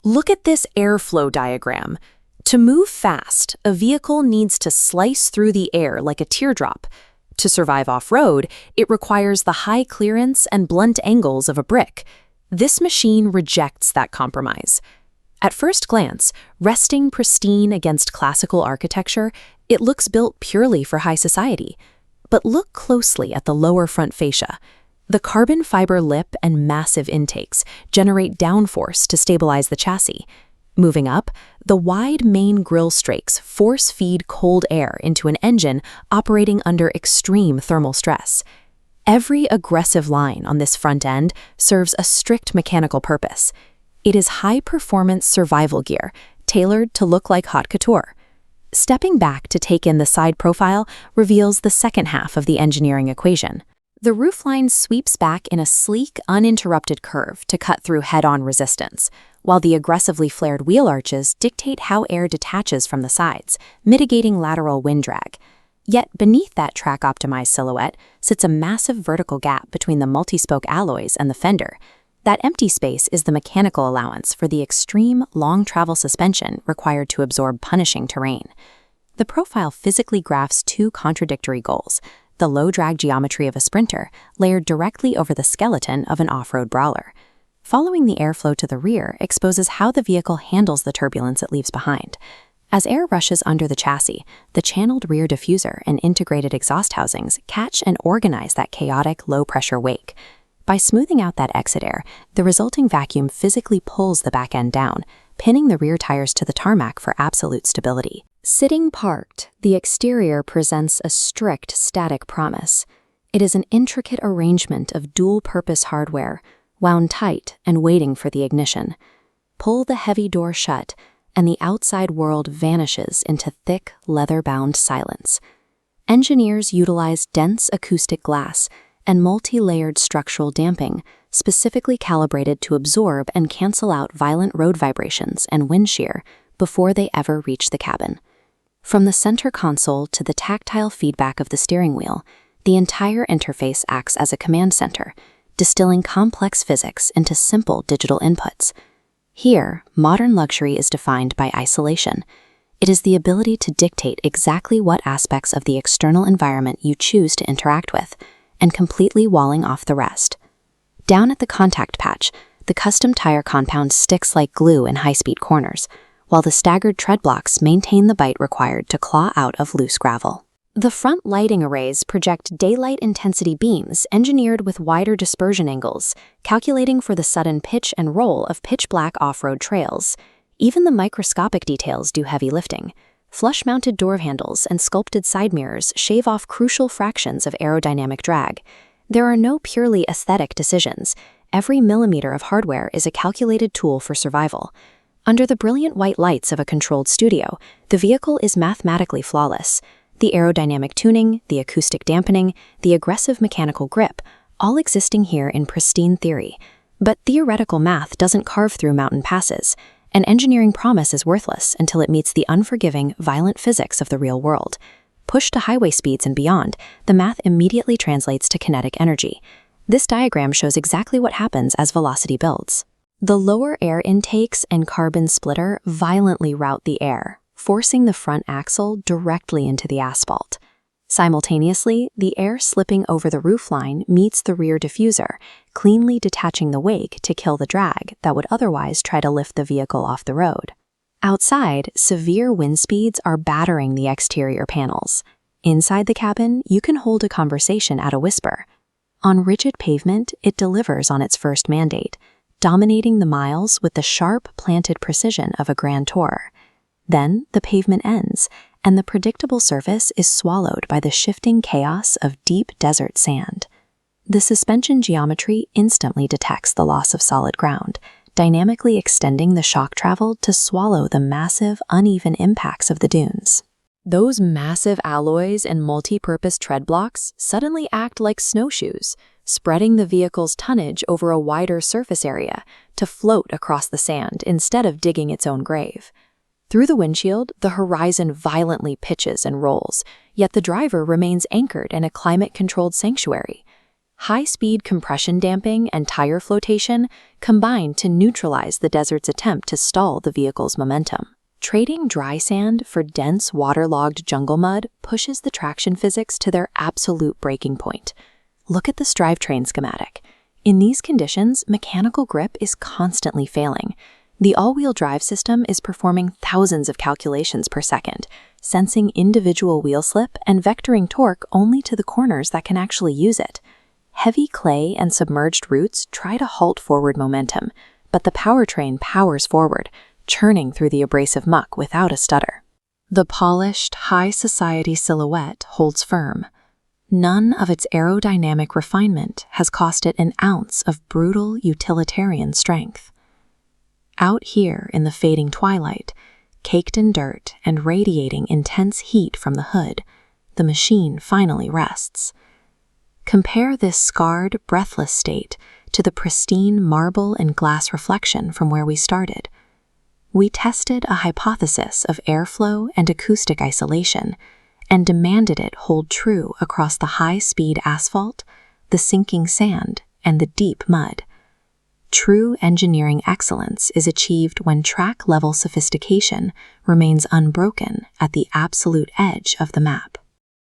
Look at this airflow diagram. To move fast, a vehicle needs to slice through the air like a teardrop. To survive off-road, it requires the high clearance and blunt angles of a brick. This machine rejects that compromise. At first glance, resting pristine against classical architecture, it looks built purely for high society. But look closely at the lower front fascia. The carbon fiber lip and massive intakes generate downforce to stabilize the chassis. Moving up, the wide main grille strakes force-feed cold air into an engine operating under extreme thermal stress. Every aggressive line on this front end serves a strict mechanical purpose. It is high-performance survival gear, tailored to look like haute couture. Stepping back to take in the side profile reveals the second half of the engineering equation. The roofline sweeps back in a sleek, uninterrupted curve to cut through head-on resistance, while the aggressively flared wheel arches dictate how air detaches from the sides, mitigating lateral wind drag. Yet beneath that track-optimized silhouette sits a massive vertical gap between the multi-spoke alloys and the fender. That empty space is the mechanical allowance for the extreme, long-travel suspension required to absorb punishing terrain. The profile physically graphs two contradictory goals: the low-drag geometry of a sprinter layered directly over the skeleton of an off-road brawler. Following the airflow to the rear exposes how the vehicle handles the turbulence it leaves behind. As air rushes under the chassis, the channeled rear diffuser and integrated exhaust housings catch and organize that chaotic, low-pressure wake. By smoothing out that exit air, the resulting vacuum physically pulls the back end down, pinning the rear tires to the tarmac for absolute stability. Sitting parked, the exterior presents a strict static promise. It is an intricate arrangement of dual-purpose hardware, wound tight and waiting for the ignition. Pull the heavy door shut, and the outside world vanishes into thick, leather-bound silence. Engineers utilize dense acoustic glass and multi-layered structural damping, specifically calibrated to absorb and cancel out violent road vibrations and wind shear before they ever reach the cabin. From the center console to the tactile feedback of the steering wheel, the entire interface acts as a command center, distilling complex physics into simple digital inputs. Here, modern luxury is defined by isolation. It is the ability to dictate exactly what aspects of the external environment you choose to interact with, and completely walling off the rest. Down at the contact patch, the custom tire compound sticks like glue in high-speed corners, while the staggered tread blocks maintain the bite required to claw out of loose gravel. The front lighting arrays project daylight intensity beams engineered with wider dispersion angles, calculating for the sudden pitch and roll of pitch-black off-road trails. Even the microscopic details do heavy lifting. Flush-mounted door handles and sculpted side mirrors shave off crucial fractions of aerodynamic drag. There are no purely aesthetic decisions. Every millimeter of hardware is a calculated tool for survival. Under the brilliant white lights of a controlled studio, the vehicle is mathematically flawless. The aerodynamic tuning, the acoustic dampening, the aggressive mechanical grip, all existing here in pristine theory. But theoretical math doesn't carve through mountain passes, and engineering promise is worthless until it meets the unforgiving, violent physics of the real world. Pushed to highway speeds and beyond, the math immediately translates to kinetic energy. This diagram shows exactly what happens as velocity builds. The lower air intakes and carbon splitter violently route the air, forcing the front axle directly into the asphalt. Simultaneously, the air slipping over the roofline meets the rear diffuser, cleanly detaching the wake to kill the drag that would otherwise try to lift the vehicle off the road. Outside, severe wind speeds are battering the exterior panels. Inside the cabin, you can hold a conversation at a whisper. On rigid pavement, it delivers on its first mandate, dominating the miles with the sharp, planted precision of a Grand Tourer. Then, the pavement ends, and the predictable surface is swallowed by the shifting chaos of deep desert sand. The suspension geometry instantly detects the loss of solid ground, dynamically extending the shock travel to swallow the massive, uneven impacts of the dunes. Those massive alloys and multi-purpose tread blocks suddenly act like snowshoes, spreading the vehicle's tonnage over a wider surface area to float across the sand instead of digging its own grave. Through the windshield, the horizon violently pitches and rolls, yet the driver remains anchored in a climate-controlled sanctuary. High-speed compression damping and tire flotation combine to neutralize the desert's attempt to stall the vehicle's momentum. Trading dry sand for dense, waterlogged jungle mud pushes the traction physics to their absolute breaking point. Look at this drivetrain schematic. In these conditions, mechanical grip is constantly failing. The all-wheel drive system is performing thousands of calculations per second, sensing individual wheel slip and vectoring torque only to the corners that can actually use it. Heavy clay and submerged roots try to halt forward momentum, but the powertrain powers forward, churning through the abrasive muck without a stutter. The polished, high society silhouette holds firm. None of its aerodynamic refinement has cost it an ounce of brutal utilitarian strength. Out here in the fading twilight, caked in dirt and radiating intense heat from the hood, the machine finally rests. Compare this scarred, breathless state to the pristine marble and glass reflection from where we started. We tested a hypothesis of airflow and acoustic isolation and demanded it hold true across the high-speed asphalt, the sinking sand, and the deep mud. True engineering excellence is achieved when track-level sophistication remains unbroken at the absolute edge of the map.